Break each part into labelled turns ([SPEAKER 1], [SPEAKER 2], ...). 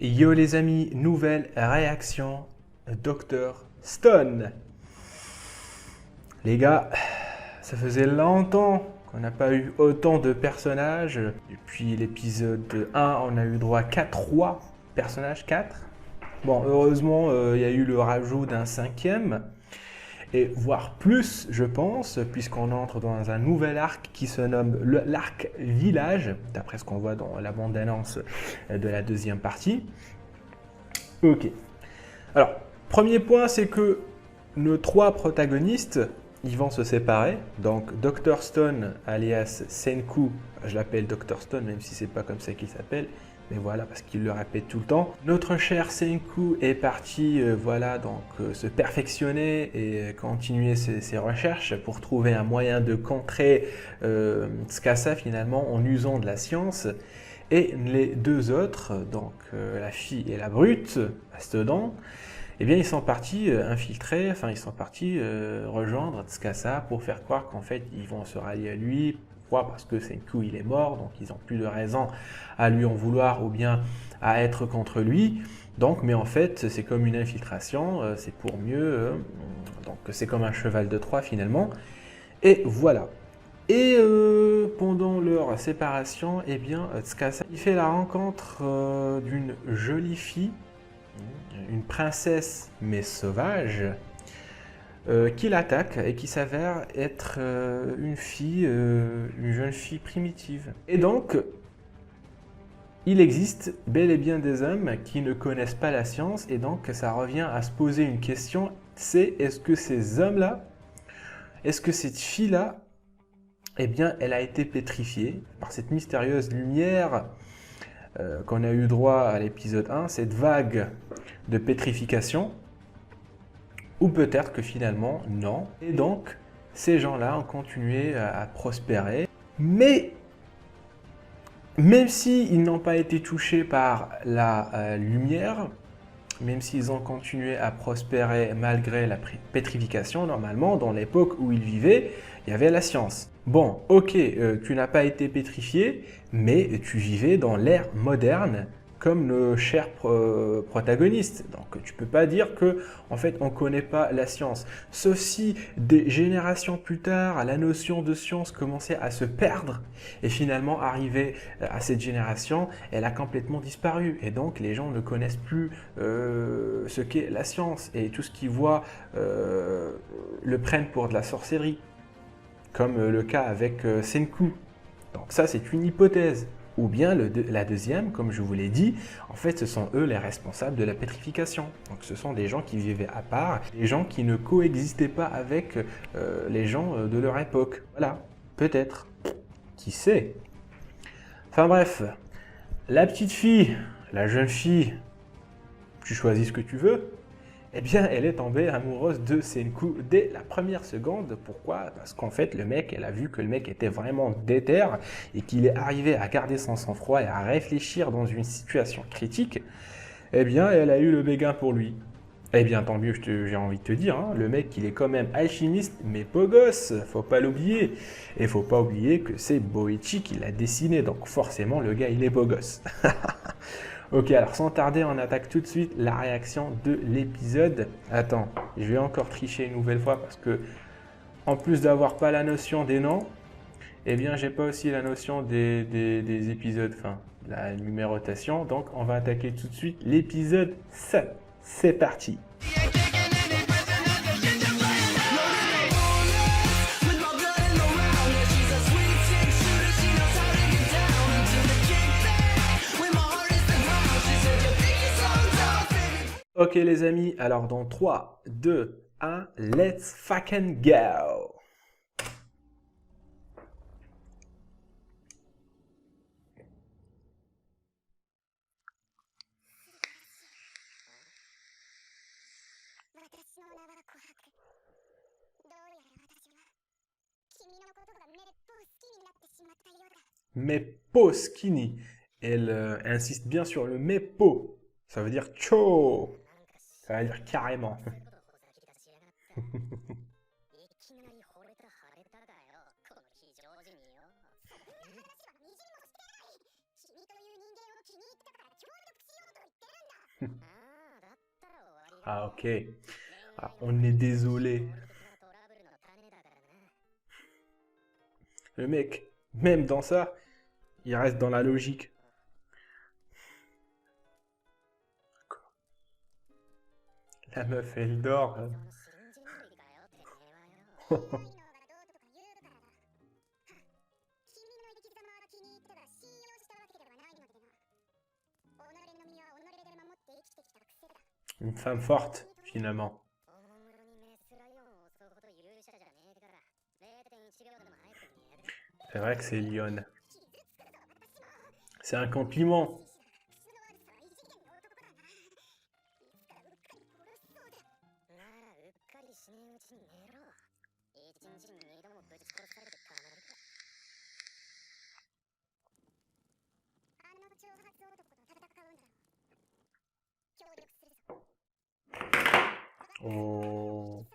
[SPEAKER 1] Yo les amis, nouvelle réaction, Dr Stone. Les gars, ça faisait longtemps qu'on n'a pas eu autant de personnages. Depuis l'épisode 1, on a eu droit qu'à 3 personnages, 4. Bon, heureusement, il y a eu le rajout d'un 5e, et voire plus, je pense, puisqu'on entre dans un nouvel arc qui se nomme l'arc Village, d'après ce qu'on voit dans la bande-annonce de la deuxième partie. Ok. Alors, premier point, c'est que nos 3 protagonistes, ils vont se séparer. Donc, Dr Stone, alias Senku, je l'appelle Dr Stone, même si c'est pas comme ça qu'il s'appelle, mais voilà, parce qu'il le répète tout le temps. Notre cher Senku est parti, voilà, donc se perfectionner et continuer ses recherches pour trouver un moyen de contrer Tsukasa finalement en usant de la science. Et les 2 autres, donc la fille et la brute, Mastodon, eh bien ils sont partis infiltrer, enfin ils sont partis rejoindre Tsukasa pour faire croire qu'en fait ils vont se rallier à lui. Pourquoi? Parce que Senku il est mort, donc ils n'ont plus de raison à lui en vouloir ou bien à être contre lui. Donc, mais en fait c'est comme une infiltration, c'est pour mieux, donc c'est comme un cheval de Troie finalement. Et voilà. Et pendant leur séparation, eh bien, Tsukasa il fait la rencontre d'une jolie fille, une princesse mais sauvage, qui l'attaque et qui s'avère être une jeune fille primitive. Et donc, il existe bel et bien des hommes qui ne connaissent pas la science, et donc ça revient à se poser une question, c'est est-ce que ces hommes-là, est-ce que cette fille-là, eh bien, elle a été pétrifiée par cette mystérieuse lumière qu'on a eu droit à l'épisode 1, cette vague de pétrification, ou peut-être que finalement, non. Et donc, ces gens-là ont continué à prospérer, mais même s'ils n'ont pas été touchés par la lumière, même s'ils ont continué à prospérer malgré la pétrification, normalement, dans l'époque où ils vivaient, il y avait la science. Bon, ok, tu n'as pas été pétrifié, mais tu vivais dans l'ère moderne, comme nos chers protagonistes. Donc tu peux pas dire que, en fait, on connaît pas la science. Sauf si des générations plus tard, la notion de science commençait à se perdre, et finalement, arrivé à cette génération, elle a complètement disparu. Et donc, les gens ne connaissent plus ce qu'est la science, et tout ce qu'ils voient le prennent pour de la sorcellerie, comme le cas avec Senku. Donc ça, c'est une hypothèse. Ou bien la deuxième, comme je vous l'ai dit, en fait, ce sont eux les responsables de la pétrification. Donc ce sont des gens qui vivaient à part, des gens qui ne coexistaient pas avec les gens de leur époque. Voilà, peut-être. Qui sait? Enfin bref, la petite fille, la jeune fille, tu choisis ce que tu veux, eh bien, elle est tombée amoureuse de Senku dès la première seconde. Pourquoi? Parce qu'en fait, le mec, elle a vu que le mec était vraiment déter et qu'il est arrivé à garder son sang-froid et à réfléchir dans une situation critique. Eh bien, elle a eu le béguin pour lui. Eh bien, tant mieux, j'ai envie de te dire, hein, le mec, il est quand même alchimiste, mais beau gosse, faut pas l'oublier. Et faut pas oublier que c'est Boichi qui l'a dessiné, donc forcément, le gars, il est beau gosse. Ok, alors sans tarder, on attaque tout de suite la réaction de l'épisode. Attends, je vais encore tricher une nouvelle fois parce que, en plus d'avoir pas la notion des noms, eh bien, j'ai pas aussi la notion des épisodes, enfin, la numérotation. Donc, on va attaquer tout de suite l'épisode 7. C'est parti. Ok les amis, alors dans 3, 2, 1, let's fucking go! Mais po skinny. Elle insiste bien sur le mais po. Ça veut dire cho. Ça veut dire carrément. Ah, ok. Ah, on est désolé. Le mec, même dans ça, il reste dans la logique. La meuf, elle dort. Une femme forte, finalement. C'est vrai que c'est Lyon. C'est un compliment. Oh.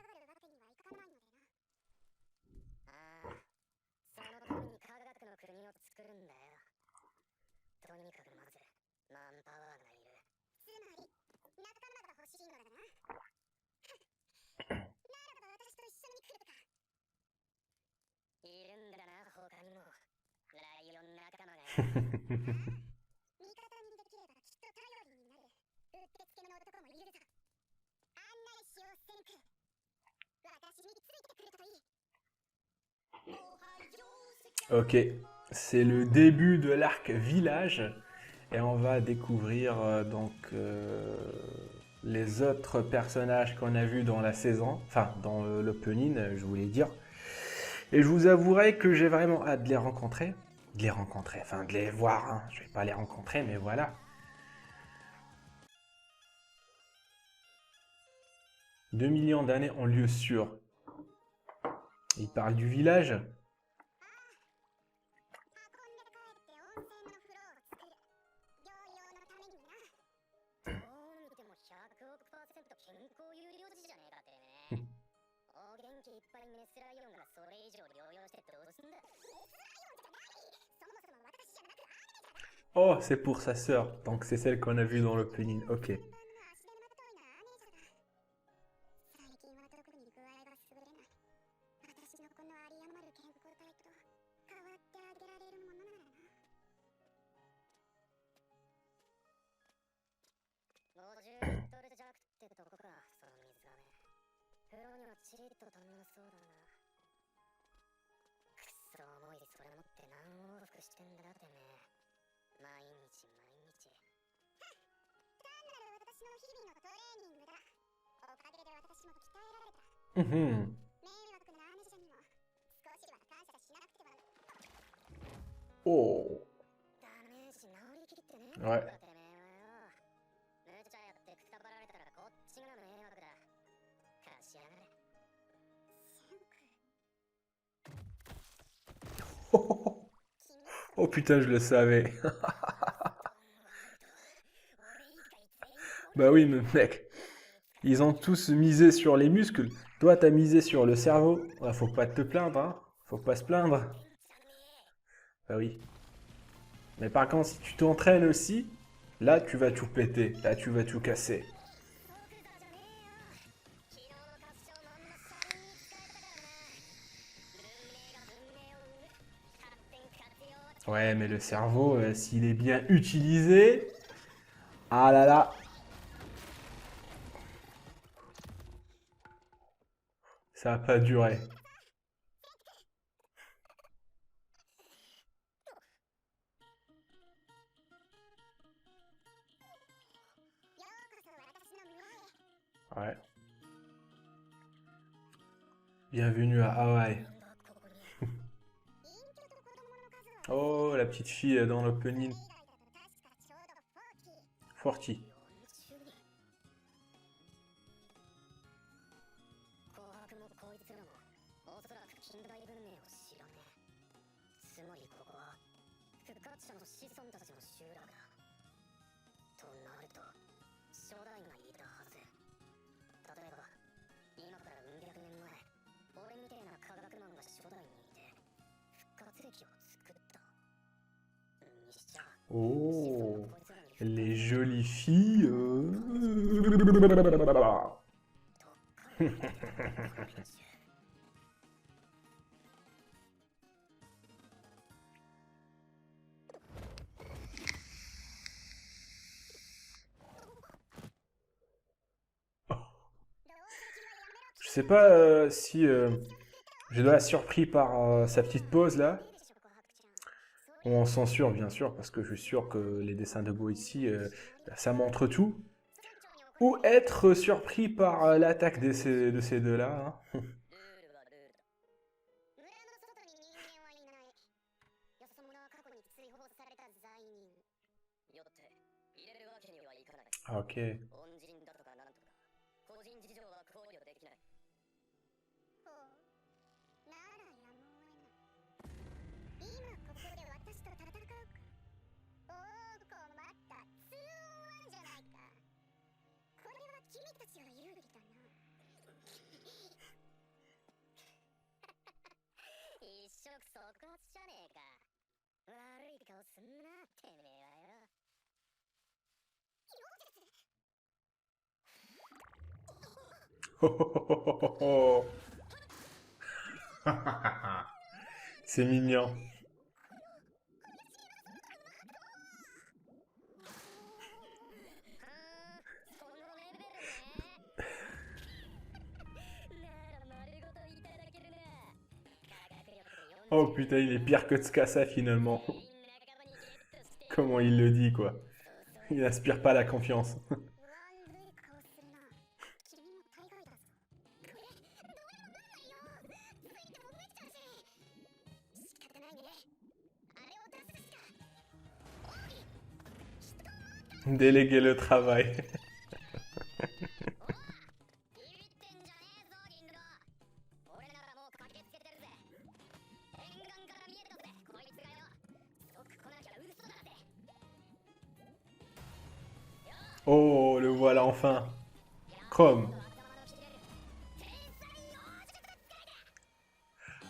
[SPEAKER 1] Ok, c'est le début de l'arc village et on va découvrir les autres personnages qu'on a vus dans la saison, enfin dans l'opening, je voulais dire. Et je vous avouerai que j'ai vraiment hâte de les rencontrer, enfin de les voir. Hein. Je vais pas les rencontrer, mais voilà. 2 millions d'années en lieu sûr. Il parle du village. Oh, c'est pour sa sœur. Donc c'est celle qu'on a vue dans l'opening. Ok. Mhm. Oh. Ouais. Oh putain, je le savais. Bah oui, mais mec, ils ont tous misé sur les muscles. Toi, t'as misé sur le cerveau. Ouais, faut pas te plaindre, hein. Faut pas se plaindre. Bah oui. Mais par contre, si tu t'entraînes aussi, là, tu vas tout péter. Là, tu vas tout casser. Ouais, mais le cerveau, s'il est bien utilisé, ah là là, ça va pas durer. Ouais. Bienvenue à Hawaï. Oh, la petite fille dans l'opening. Forti. Oh. Les jolies filles. Je sais pas si je dois être surpris par sa petite pose là. On censure bien sûr parce que je suis sûr que les dessins de Goichi, ça montre tout. Ou être surpris par l'attaque de ces deux-là, hein. Ah, ok. C'est mignon. Oh putain, il est pire que Tsukasa finalement. Comment il le dit, quoi. Il n'inspire pas la confiance. Déléguer le travail. Oh, le voilà enfin. Chrome.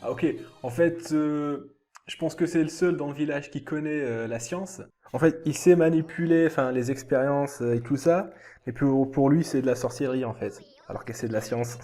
[SPEAKER 1] Ah, ok, en fait, je pense que c'est le seul dans le village qui connaît la science. En fait, il sait manipuler, enfin, les expériences et tout ça, mais pour lui, c'est de la sorcellerie en fait, alors que c'est de la science.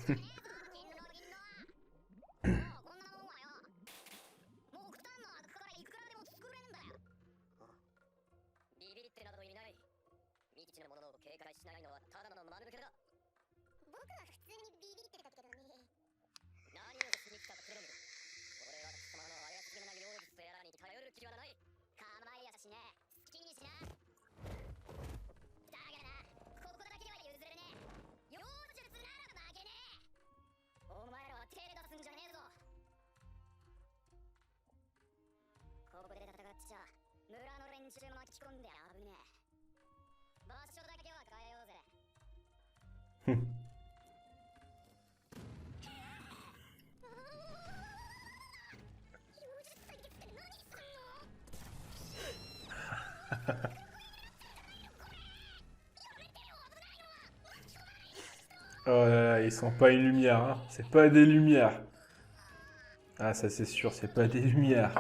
[SPEAKER 1] Oh là là, ils sont pas une lumière, hein. C'est pas des lumières. Ah, ça c'est sûr, c'est pas des lumières.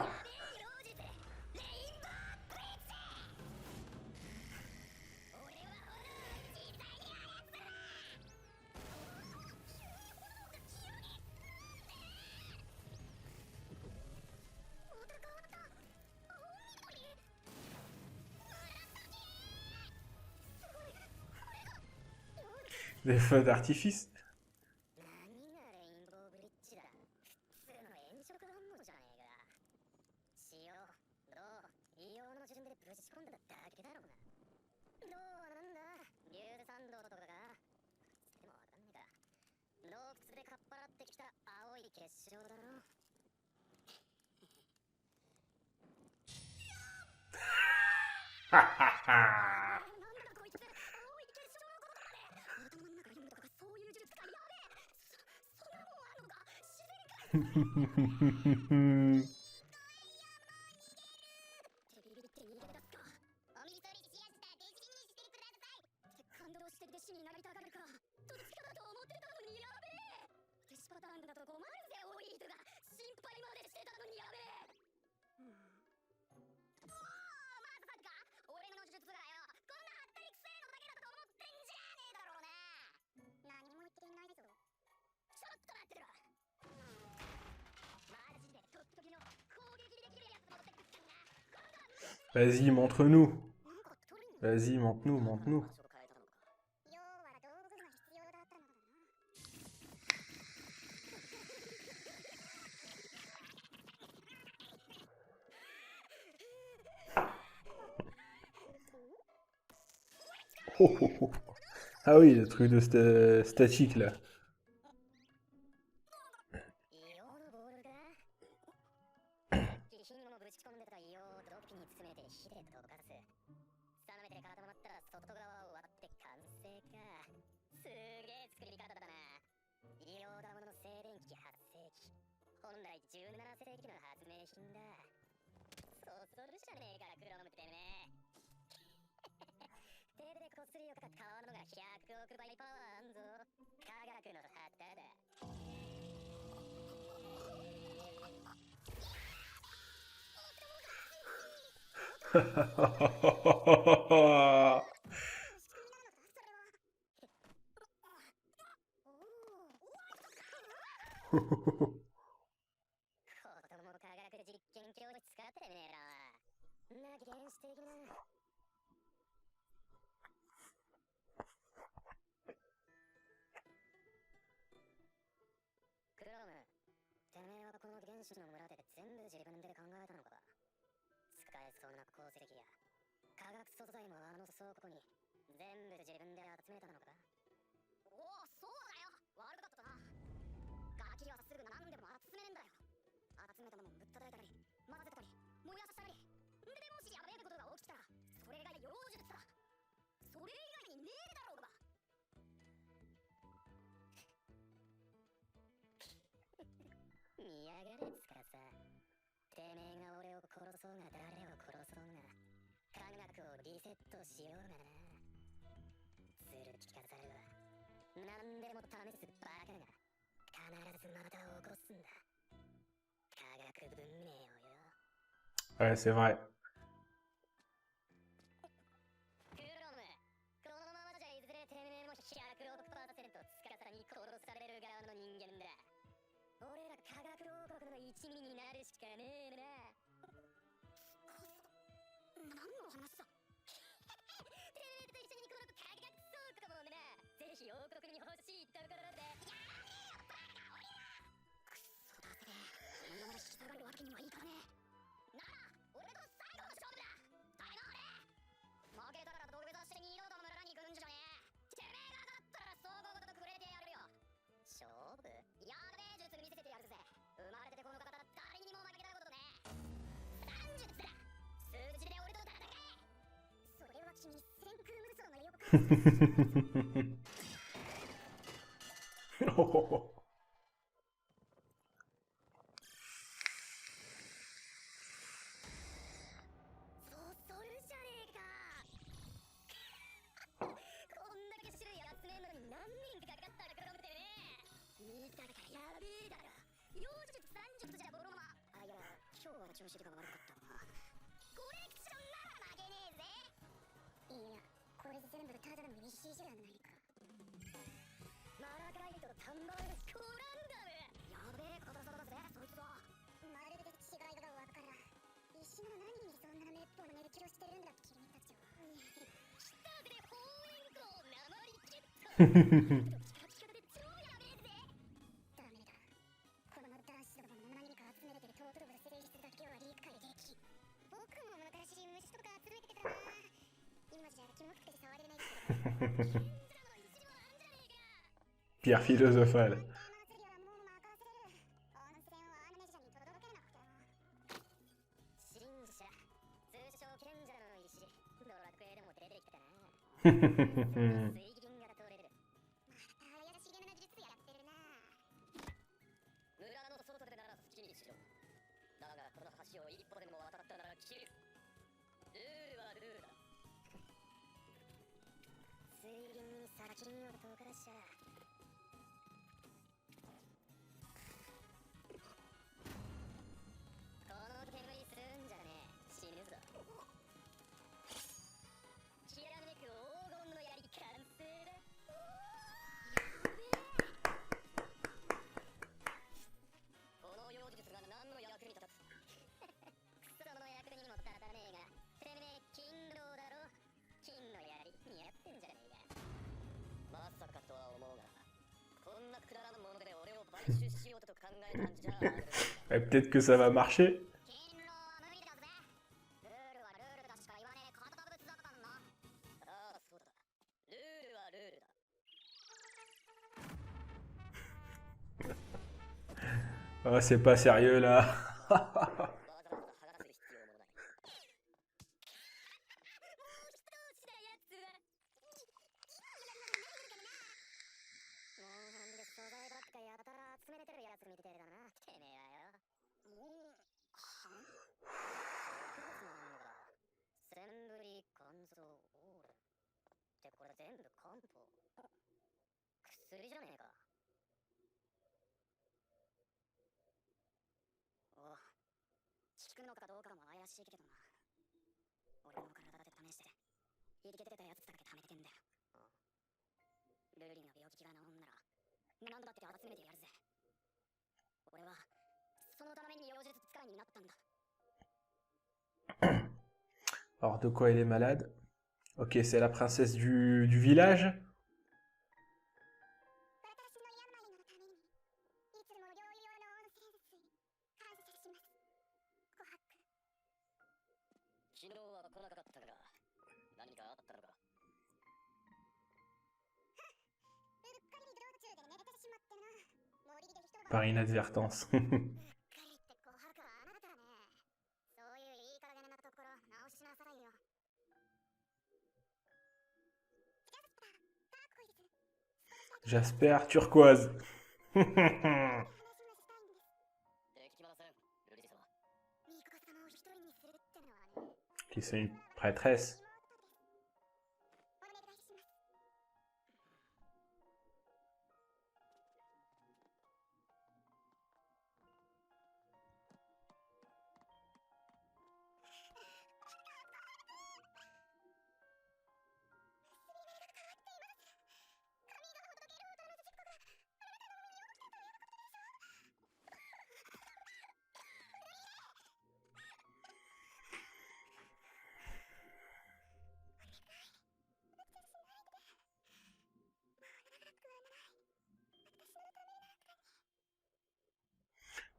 [SPEAKER 1] Des feux d'artifice. Vas-y, montre-nous. Vas-y, montre-nous, montre-nous. Oh, oh, oh. Ah oui, le truc de statique là. はい、c'est vrai. pierre philosophale. Et peut-être que ça va marcher. Oh, c'est pas sérieux là. Alors, de quoi elle est malade? Ok, c'est la princesse du village. Par inadvertance. Jasper turquoise. Qui c'est une prêtresse.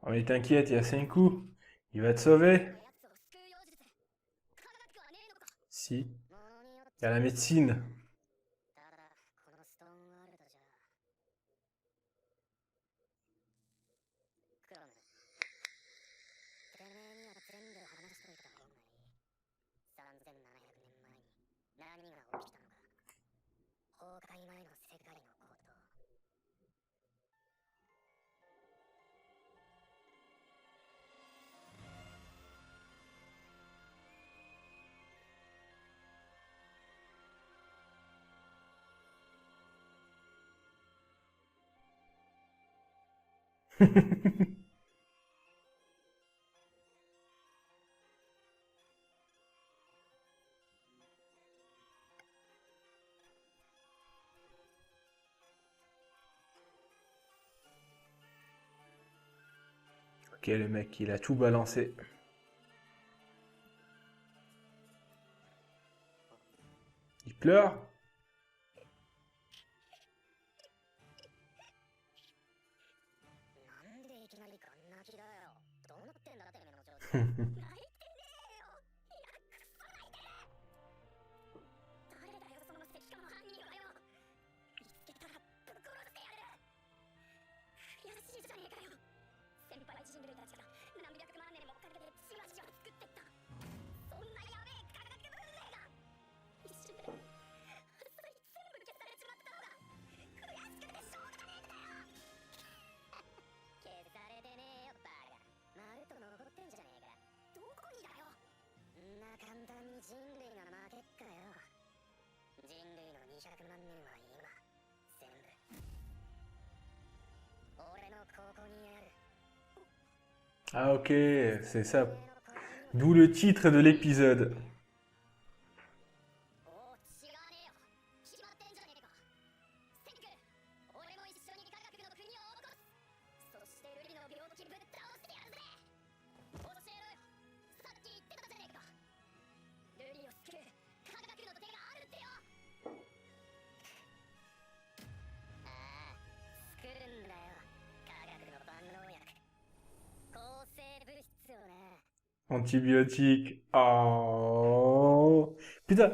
[SPEAKER 1] Oh, mais t'inquiète, il y a Senku. Il va te sauver. Si. Il y a la médecine. Ok, le mec, il a tout balancé. Il pleure. Ah ok, c'est ça. D'où le titre de l'épisode. Antibiotiques. Oh. Putain,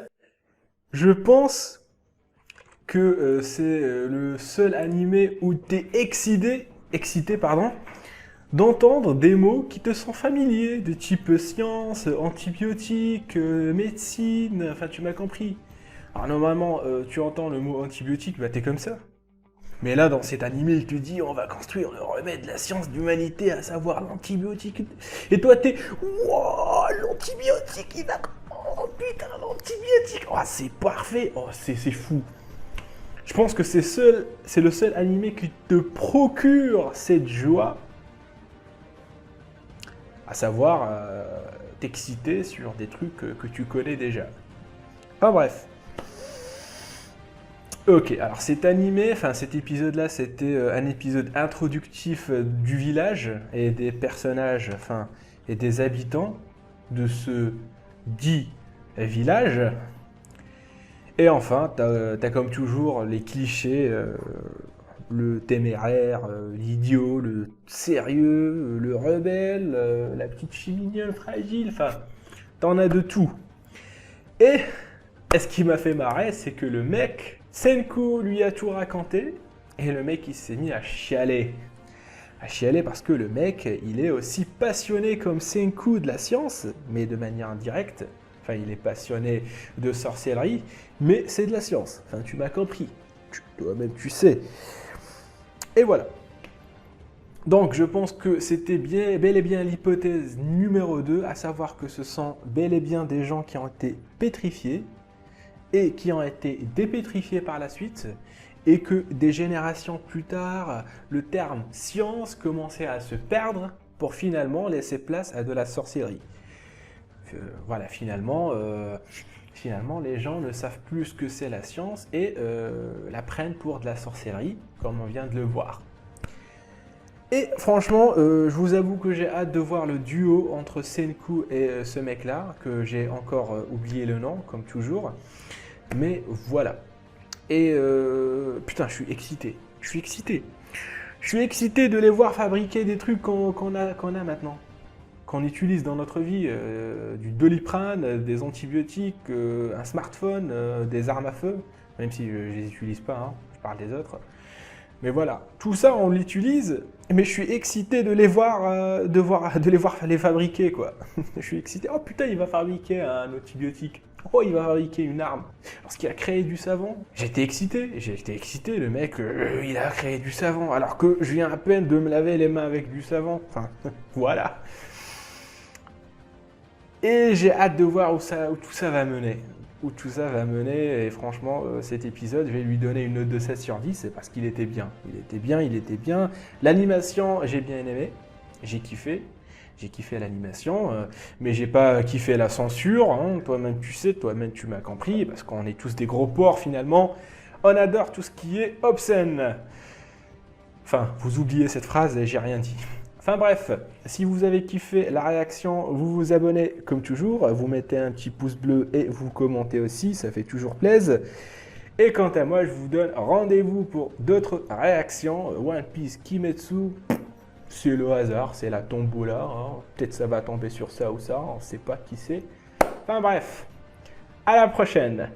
[SPEAKER 1] je pense que c'est le seul animé où t'es excité, pardon, d'entendre des mots qui te sont familiers, de type science, antibiotiques, médecine, enfin tu m'as compris. Alors normalement, tu entends le mot antibiotique, bah t'es comme ça. Mais là, dans cet animé, il te dit on va construire le remède de la science d'humanité, à savoir l'antibiotique. Et toi, t'es wow, l'antibiotique, il va. Oh putain, l'antibiotique. Oh, c'est parfait. Oh, c'est fou. Je pense que c'est le seul animé qui te procure cette joie, à savoir t'exciter sur des trucs que tu connais déjà. Enfin bref. Ok, alors cet animé, enfin cet épisode-là, c'était un épisode introductif du village et des personnages, enfin, et des habitants de ce dit village. Et enfin, t'as comme toujours les clichés, le téméraire, l'idiot, le sérieux, le rebelle, la petite fille mignonne, fragile, enfin, t'en as de tout. Et ce qui m'a fait marrer, c'est que le mec, Senku lui a tout raconté, et le mec il s'est mis à chialer. À chialer parce que le mec, il est aussi passionné comme Senku de la science, mais de manière indirecte. Enfin, il est passionné de sorcellerie, mais c'est de la science. Enfin, tu m'as compris. Toi-même, tu sais. Et voilà. Donc, je pense que c'était bel et bien l'hypothèse numéro 2, à savoir que ce sont bel et bien des gens qui ont été pétrifiés, et qui ont été dépétrifiés par la suite, et que des générations plus tard, le terme science commençait à se perdre pour finalement laisser place à de la sorcellerie. Voilà, finalement, les gens ne savent plus ce que c'est la science et la prennent pour de la sorcellerie, comme on vient de le voir. Et franchement, je vous avoue que j'ai hâte de voir le duo entre Senku et ce mec-là, que j'ai encore oublié le nom, comme toujours. Mais voilà. Et putain, je suis excité. Je suis excité. Je suis excité de les voir fabriquer des trucs qu'on a maintenant. Qu'on utilise dans notre vie. Du Doliprane, des antibiotiques, un smartphone, des armes à feu. Même si je les utilise pas, hein, je parle des autres. Mais voilà, tout ça on l'utilise, mais je suis excité de les voir, de les voir les fabriquer quoi. Je suis excité. Oh putain, il va fabriquer un antibiotique. Oh, il va fabriquer une arme. Lorsqu'il a créé du savon, j'étais excité, le mec, il a créé du savon, alors que je viens à peine de me laver les mains avec du savon. Enfin, voilà. Et j'ai hâte de voir où tout ça va mener. Où tout ça va mener, et franchement, cet épisode, je vais lui donner une note de 7 sur 10, parce qu'il était bien. Il était bien. L'animation, j'ai bien aimé, j'ai kiffé. J'ai kiffé l'animation, mais j'ai pas kiffé la censure. Hein. Toi-même, tu sais, toi-même, tu m'as compris, parce qu'on est tous des gros porcs finalement. On adore tout ce qui est obscène. Enfin, vous oubliez cette phrase et j'ai rien dit. Enfin bref, si vous avez kiffé la réaction, vous vous abonnez comme toujours, vous mettez un petit pouce bleu et vous commentez aussi, ça fait toujours plaisir. Et quant à moi, je vous donne rendez-vous pour d'autres réactions. One Piece Kimetsu. C'est le hasard, c'est la tombola. Hein. Peut-être ça va tomber sur ça ou ça, on ne sait pas qui c'est. Enfin bref, à la prochaine.